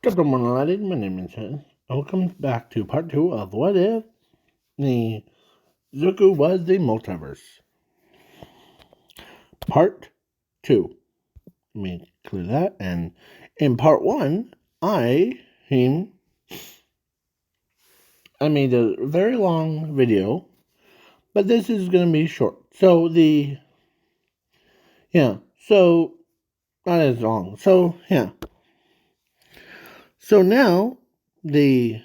Gentlemen, ladies, my name is Chen. Welcome back to part 2 of What If the Zuko Was the Multiverse. Part 2. Let me clear that. And in part 1, I made a very long video, but this is going to be short. So so not as long. So now the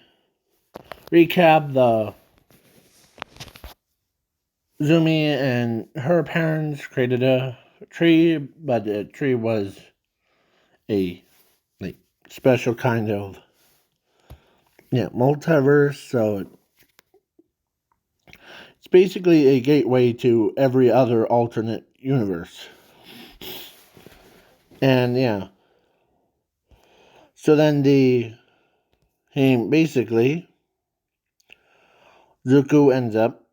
recap the Zumi and her parents created a tree, but the tree was a like special kind of multiverse. So it's basically a gateway to every other alternate universe. And so then basically Zuko ends up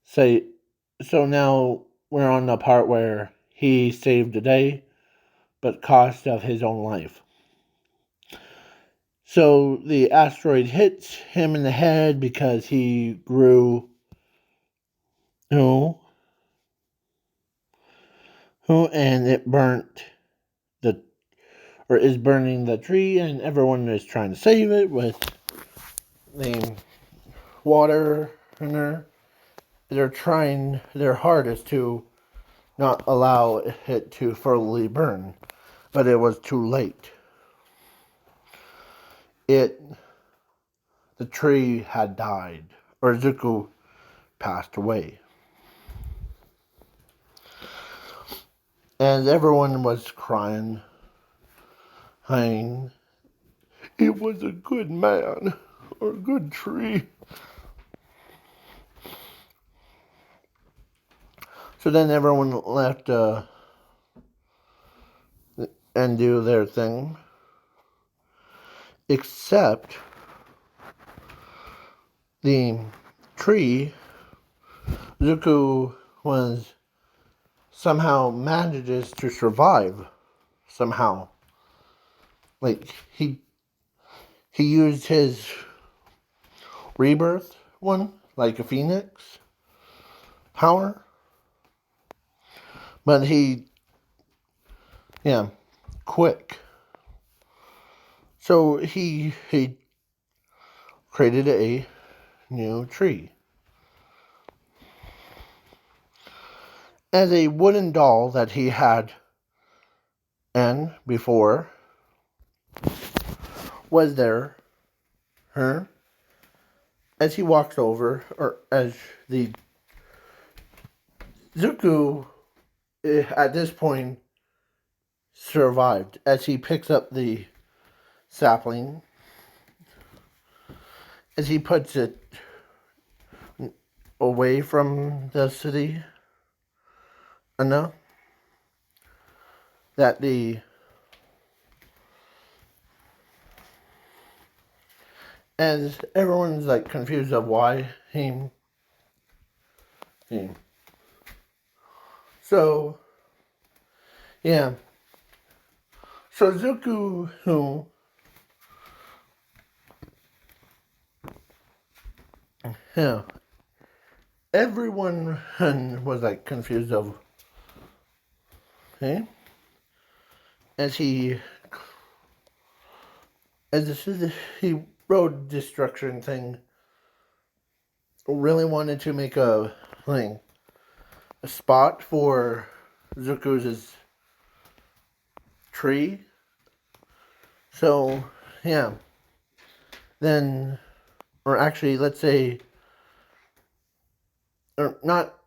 say so now we're on the part where he saved the day, but cost of his own life. So the asteroid hits him in the head because he grew, and it burnt the, or is burning the tree, and everyone is trying to save it with the water in there. They're trying their hardest to not allow it to fully burn, but it was too late. The tree had died, or Zuko passed away. And everyone was crying. It was a good man, or a good tree. So then everyone left and do their thing. Except the tree, Zuko was somehow manages to survive. Somehow. Like he used his rebirth one, like a phoenix power. But quick. So he created a new tree. As a wooden doll that he had and before was there, as he walks over, or as the Zuko at this point survived, as he picks up the sapling, as he puts it away from the city enough that as everyone's like confused of why he. So so Zuko everyone was like confused of as he he road destruction thing really wanted to make a spot for Zuko's tree. So then, or actually let's say, or not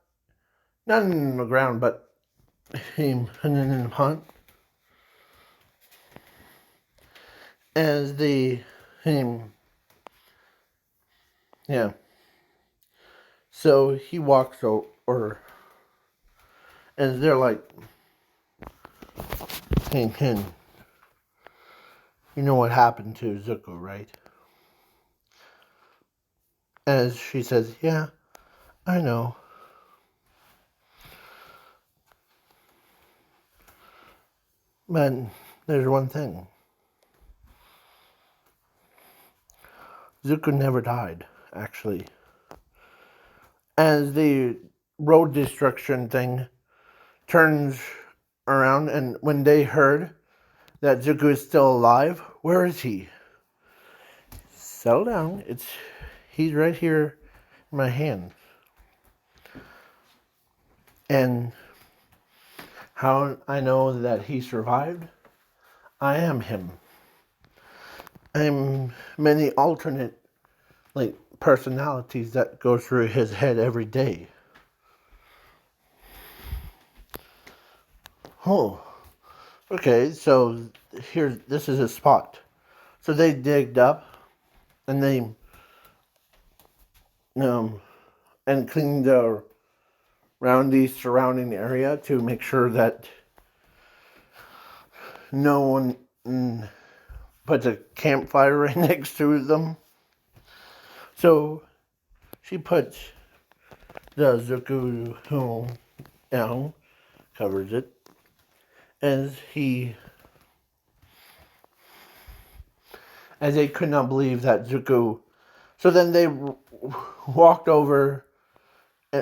in the ground, but in the pond, as so he walks over, and they're like, hey, you know what happened to Zuko, right? As she says, yeah, I know. But there's one thing. Zuko never died, actually. As the road destruction thing turns around, and when they heard that Zuko is still alive, where is he? Settle down. He's right here in my hand. And how I know that he survived? I am him. I'm many alternate personalities that go through his head every day. Oh, okay. So this is a spot. So they digged up, and they and cleaned around the surrounding area to make sure that no one puts a campfire right next to them. So she puts the Zuko down, covers it, as they could not believe that Zuko. So then they walked over,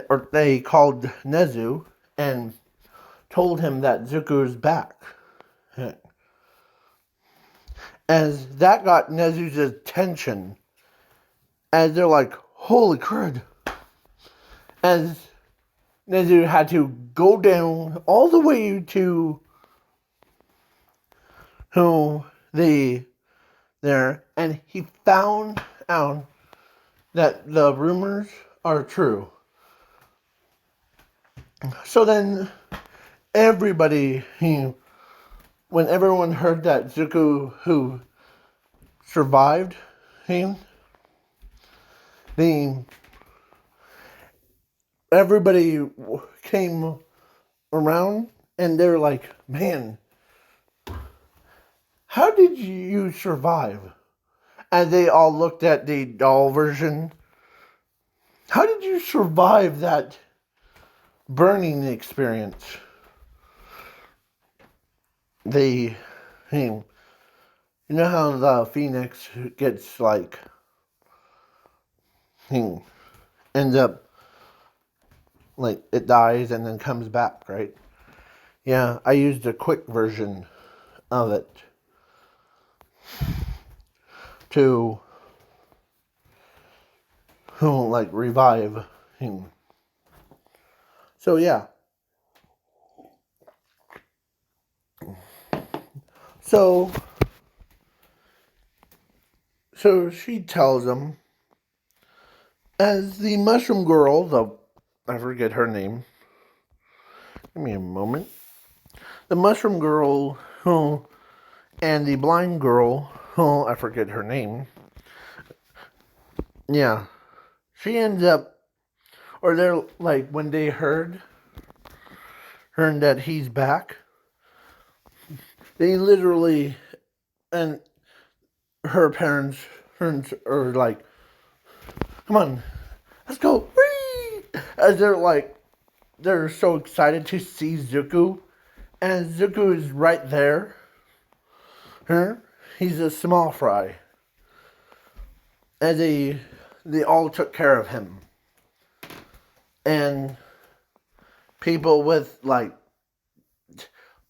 or they called Nezu and told him that Zuko's back. As that got Nezu's attention, as they're like, holy crud. As Nezu had to go down all the way to there, and he found out that the rumors are true. So then everybody, when everyone heard that Zuko who survived him, everybody came around and they're like, man, how did you survive? And they all looked at the doll version. How did you survive that burning experience? You know how the phoenix gets ends up it dies and then comes back, right? Yeah, I used a quick version of it to revive him. So yeah. So she tells him, as the mushroom girl, I forget her name. Give me a moment. The mushroom girl, and the blind girl, I forget her name. Yeah. She ends up, or they're when they heard that he's back, they literally, and her parents are like, come on, let's go. Whee! As they're so excited to see Zuko, and Zuko is right there. He's a small fry. And they all took care of him. And people with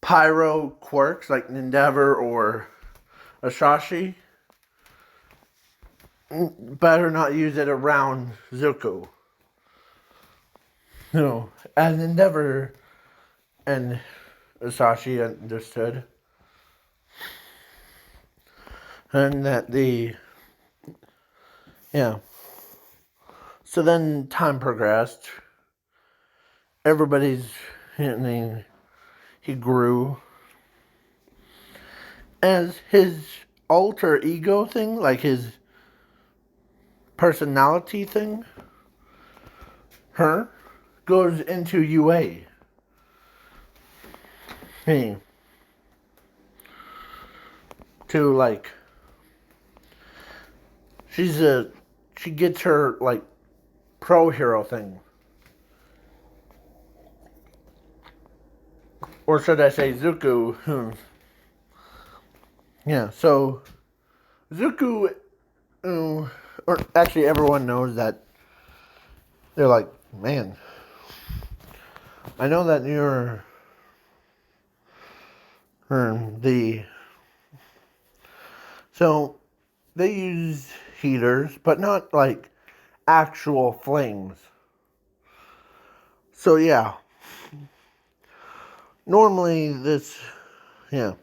pyro quirks like Endeavor or Ashashi better not use it around Zuko. As Endeavor and Asashi understood. And that so then time progressed. Everybody's, he grew. As his alter ego thing, his personality thing, goes into UA. To she gets her pro hero thing. Or should I say Zuko Yeah, so Zuko, or actually everyone knows that they're like, man, I know that you're the. So they use heaters, but not like actual flames. So yeah, normally this, yeah.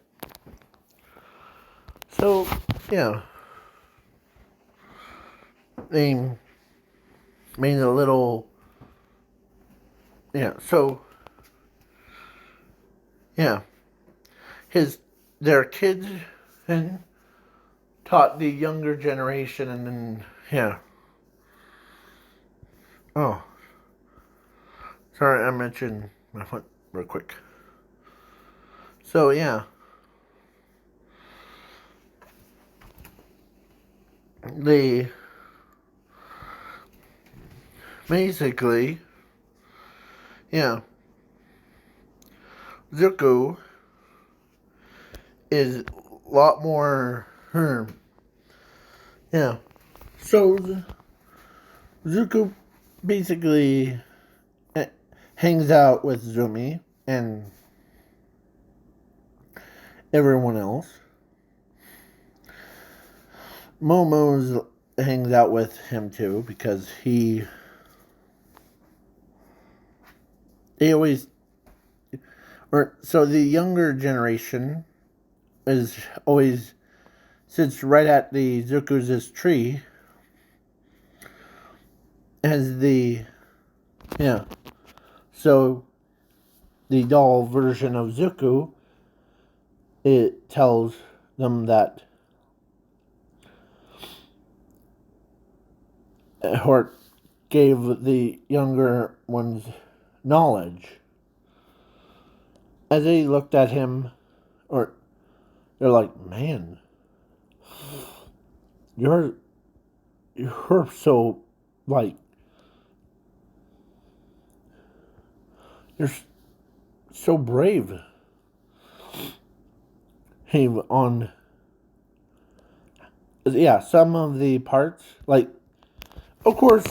So yeah, they made a little, yeah. So yeah, their kids and taught the younger generation, and then yeah. Oh, sorry, I mentioned my foot real quick. So yeah, they basically, yeah, Zuko is a lot more, yeah. So Zuko basically hangs out with Zumi and everyone else. Momo's hangs out with him too because they always, or so the younger generation is always sits right at the Zuko's tree as the, yeah. So the doll version of Zuko, it tells them that, or gave the younger ones knowledge. As they looked at him, or they're like, man, you're so, like, you're so brave. He on, yeah, some of the parts, like, of course,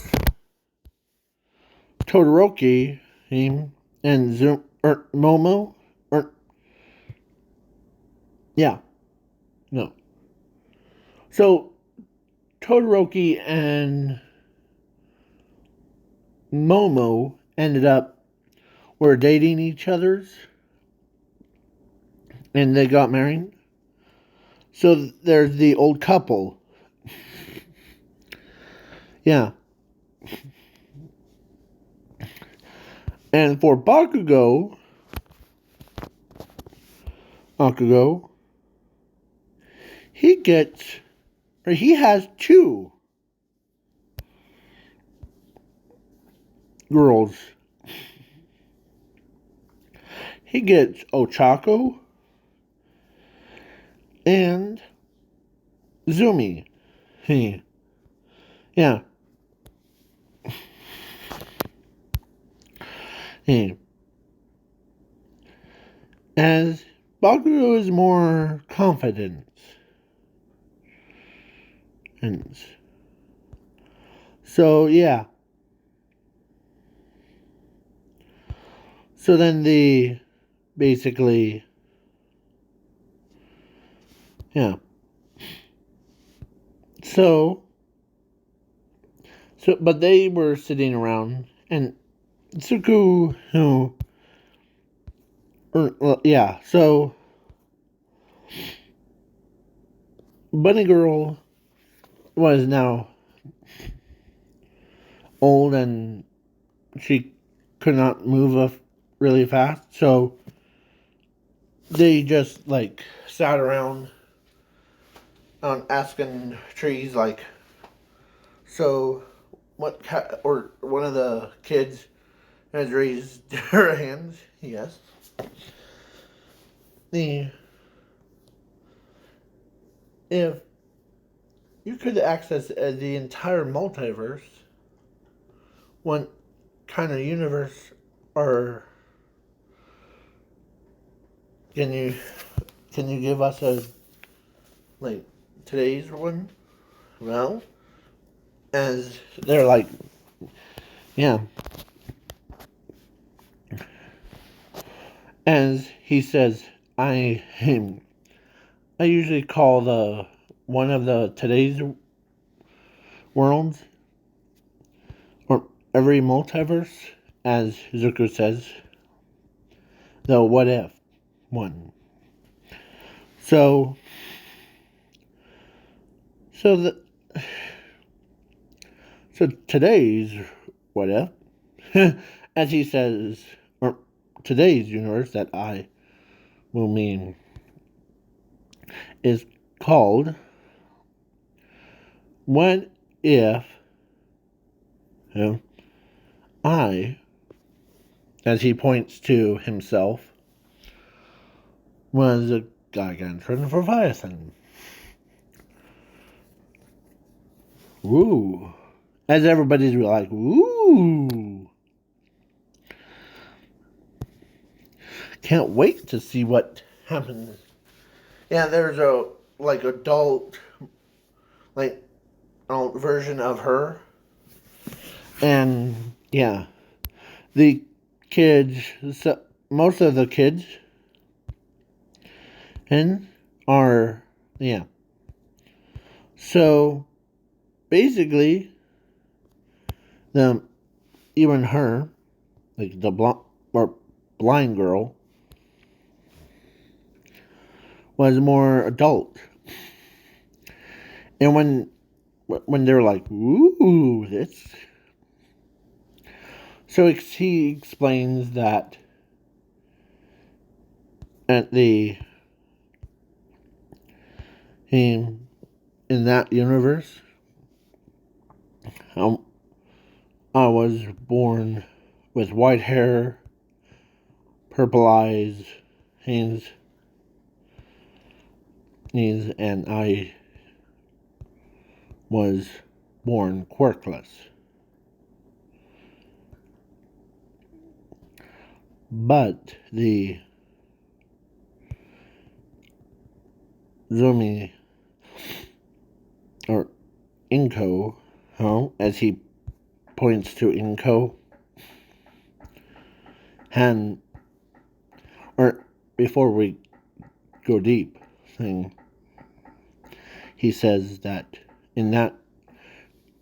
Todoroki, him, and or Momo, or, yeah, no. So, Todoroki and Momo ended up, were dating each other's, and they got married. So, there's the old couple. Yeah. And for Bakugo, he gets, or he has two girls. He gets Ochako and Zumi. He, yeah. He, as Bakugo is more confident. And so, yeah. So then basically, yeah. But they were sitting around, and Tsuku, yeah, so Bunny Girl was now old and she could not move up really fast, so they just like sat around asking trees like, so what or one of the kids has raised her hands, yes. The If you could access the entire multiverse, what kind of universe, or can you give us a like today's one, well, as they're like, yeah, as he says, I usually call the one of the today's worlds or every multiverse, as Zuko says, the what if one. So, so the so today's what if, as he says, or today's universe that I will mean is called what if you know, I, as he points to himself, was a gargantuan Leviathan. Woo. As everybody's like, woo. Can't wait to see what happens. Yeah, there's a like adult like version of her. And yeah. The kids, so most of the kids and are yeah. So basically the even her, like the blind girl, was more adult. And when they're like, ooh, this. So he explains that at in that universe, I was born with white hair, purple eyes, hands, knees, and I was born quirkless. But the Zumi, or Inko, as he points to Inko, and or before we go deep thing, he says that in that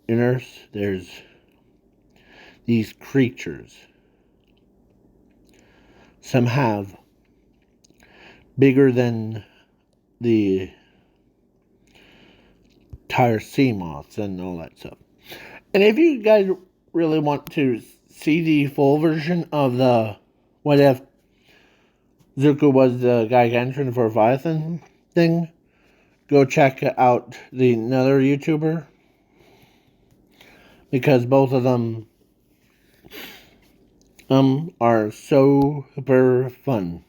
universe there's these creatures. Some have bigger than the entire sea moths and all that stuff. And if you guys really want to see the full version of the what if Zuko was the Gigantian Leviathan thing, go check out another YouTuber, because both of them are so super fun.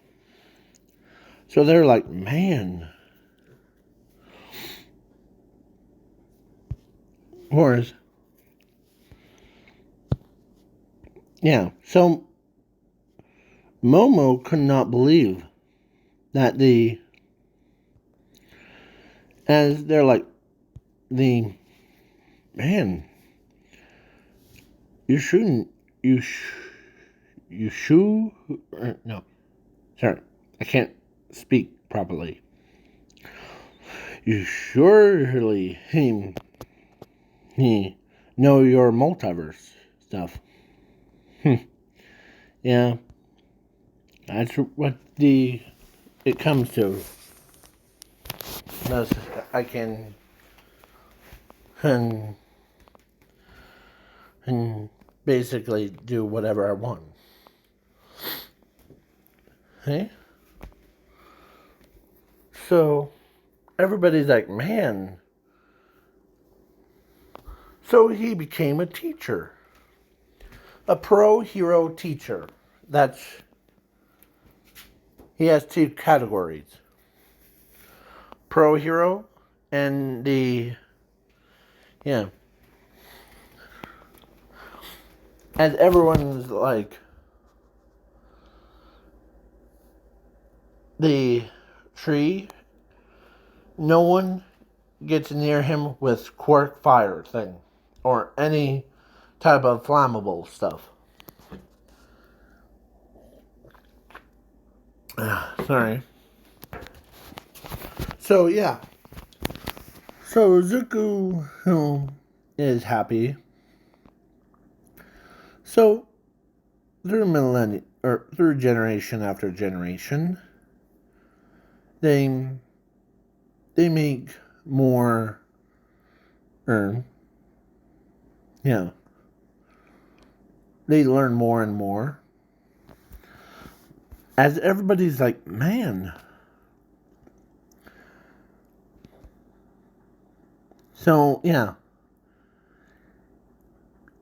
So they're like, man, Horace. Yeah, so Momo could not believe that as they're like, man, you shouldn't, you shoo, no, sorry, I can't speak properly. You surely, he know your multiverse stuff. Yeah, that's what it comes to. Thus, I can and basically do whatever I want. Hey? So, everybody's like, man. So he became a teacher. A pro hero teacher. He has two categories. Pro hero and yeah. And everyone's like, the tree no one gets near him with quark fire thing or any type of flammable stuff. Sorry. So yeah. So Zuko, who is happy. So through millennia or through generation after generation, they make more yeah. They learn more and more. As everybody's like, man. So yeah.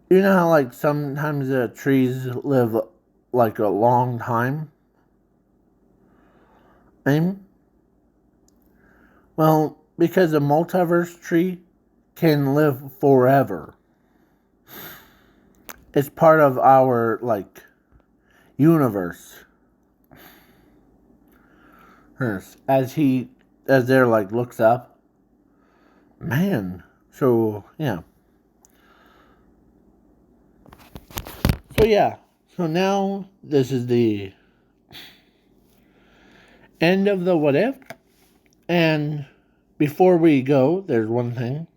You know how like sometimes trees live like a long time? And well, because a multiverse tree can live forever. It's part of our like universe. As there like looks up. Man. So yeah. So yeah. So now this is the end of the what if. And before we go, there's one thing.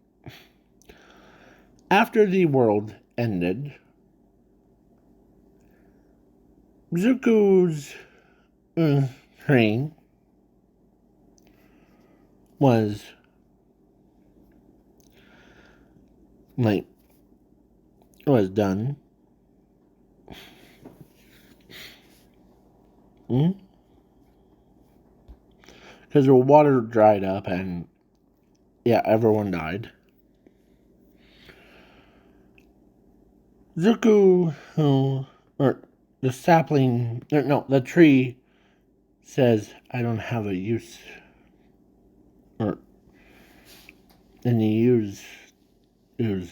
After the world ended, Zuko's train was like done. Because the water dried up and yeah, everyone died. Zuko, or the sapling, or no, the tree says, I don't have a use, or any use to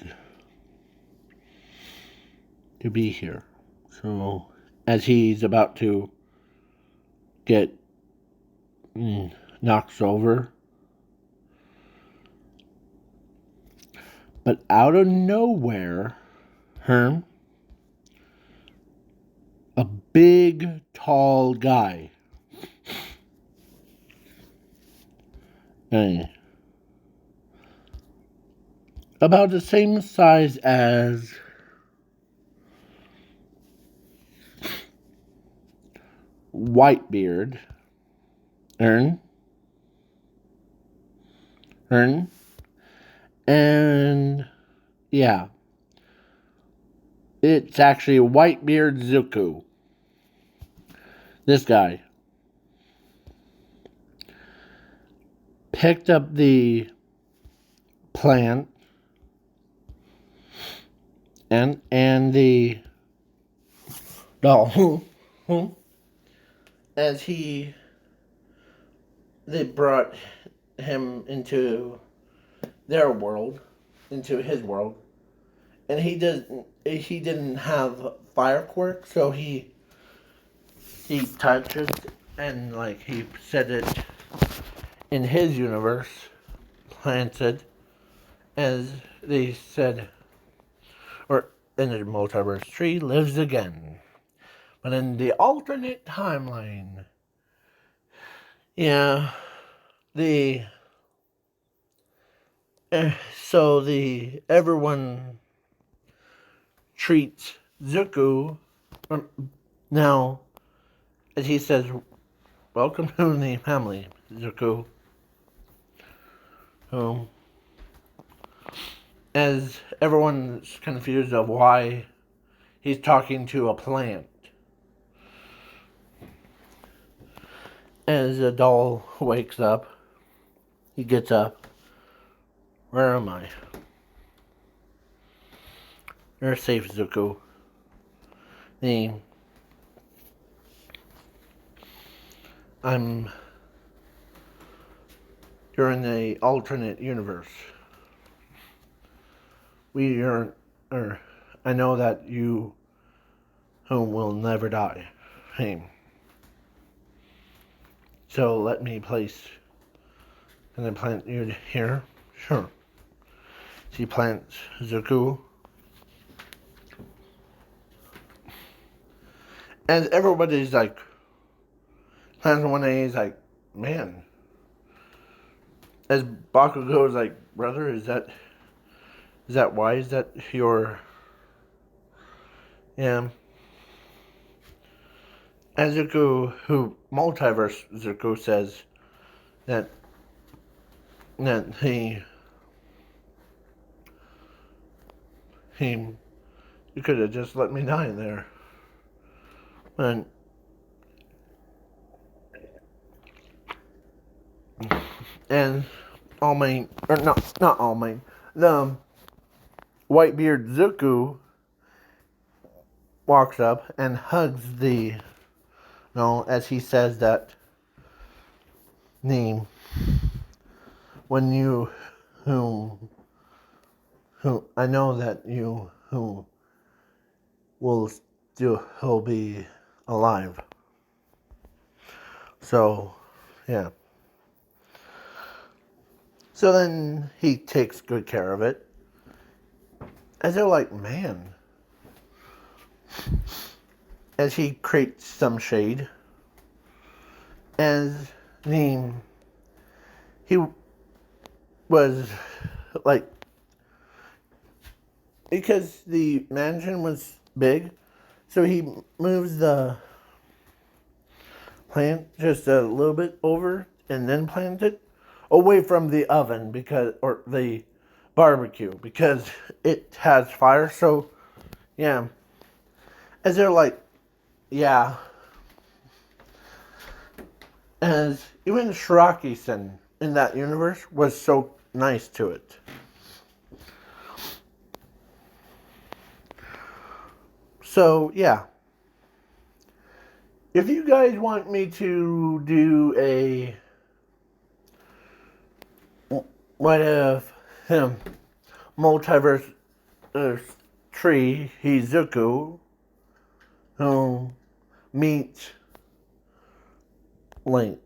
be here. So, as he's about to get knocked over, but out of nowhere, a big, tall guy. About the same size as Whitebeard. And yeah. It's actually Whitebeard Zuko. This guy picked up the plant and the doll as they brought him into their world, into his world, and he didn't have fire quirk, so he touched it and like he said it in his universe, planted, as they said, or in the multiverse tree lives again. But in the alternate timeline, yeah, so everyone treats Zuko now, as he says, welcome to the family, Zuko. As everyone's confused of why he's talking to a plant. As the doll wakes up, he gets up. Where am I? You're safe, Zuko. You're in the alternate universe. I know that you will never die. So let me place Can I plant you here? Sure. She plants Zuku. And everybody's like, plants one day, he's like, man. As Bakugo is like, brother, is that why? Is that your... Yeah. And Zuko, who Multiverse Zuko says that he you could have just let me die in there. And All Might, or not All Might, the Whitebeard Zuko walks up and hugs the, as he says that name, when you, who I know that you, who will he'll be alive. So, yeah. So then he takes good care of it. As they're like, man. As he creates some shade. As he was like, because the mansion was big, so he moves the plant just a little bit over and then plants it away from the oven or the barbecue, because it has fire. So yeah, as they're like, yeah, as even Shiraki-sen in that universe was so nice to it. So yeah, if you guys want me to do a what if multiverse tree Hizuku who meets Link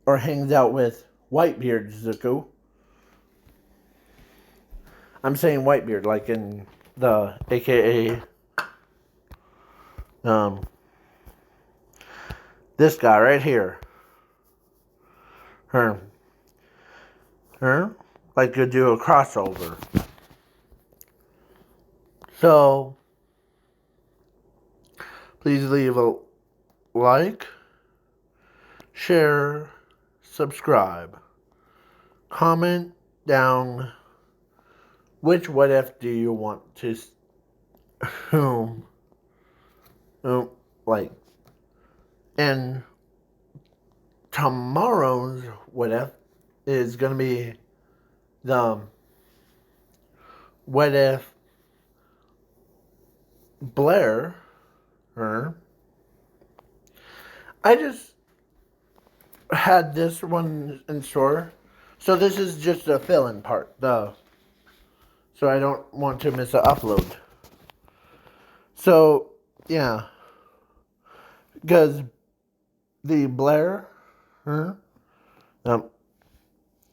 or hangs out with Whitebeard Zuko. I'm saying Whitebeard like in the AKA this guy right here. Her like could do a crossover. So please leave a like, share, subscribe, comment down which what if do you want to like. And tomorrow's what if is gonna be the what if Blair I just had this one in store, so this is just a fill-in part, so I don't want to miss an upload. So yeah, because the Blair, let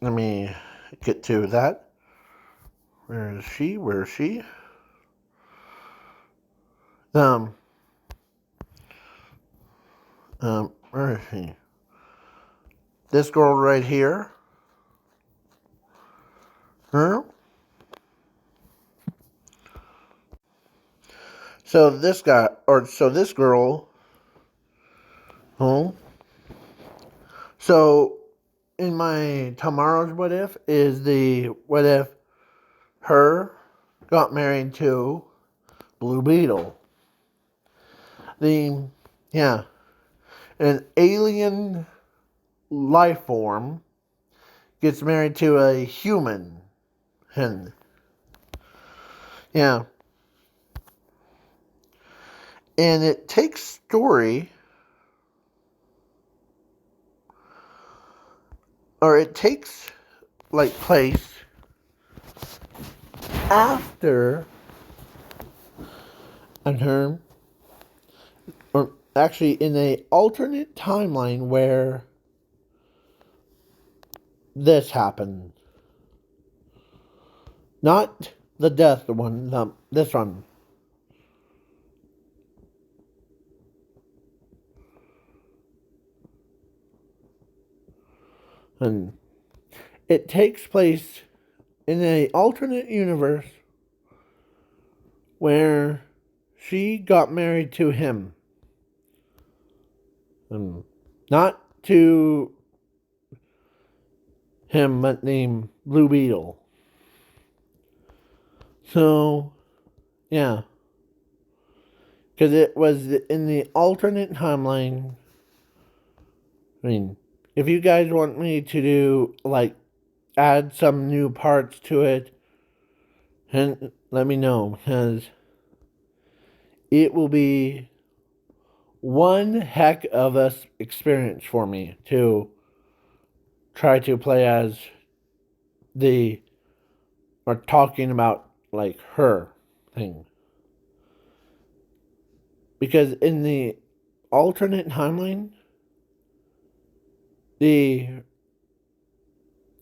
me get to that. Where is she? Where is she? Where is she? This girl right here. So this guy, so this girl. So in my tomorrow's what if is the what if her got married to Blue Beetle. An alien life form gets married to a human. Yeah. And it takes story, or it takes like place after a term, or actually in a alternate timeline where this happened. Not the death one, this one. And it takes place in an alternate universe where she got married to him. Not to him, but named Blue Beetle. So, yeah. Because it was in the alternate timeline. I mean, if you guys want me to do, like, add some new parts to it, and let me know, because it will be one heck of a experience for me to try to play as or talking about, like, her thing. Because in the alternate timeline, the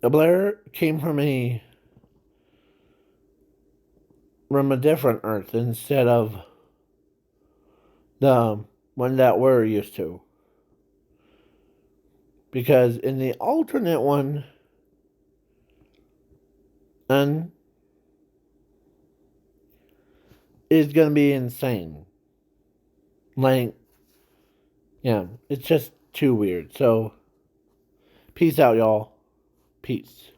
Blair came from a different Earth instead of the one that we're used to. Because in the alternate one, and is gonna be insane. Like, yeah, it's just too weird. So, peace out, y'all. Peace.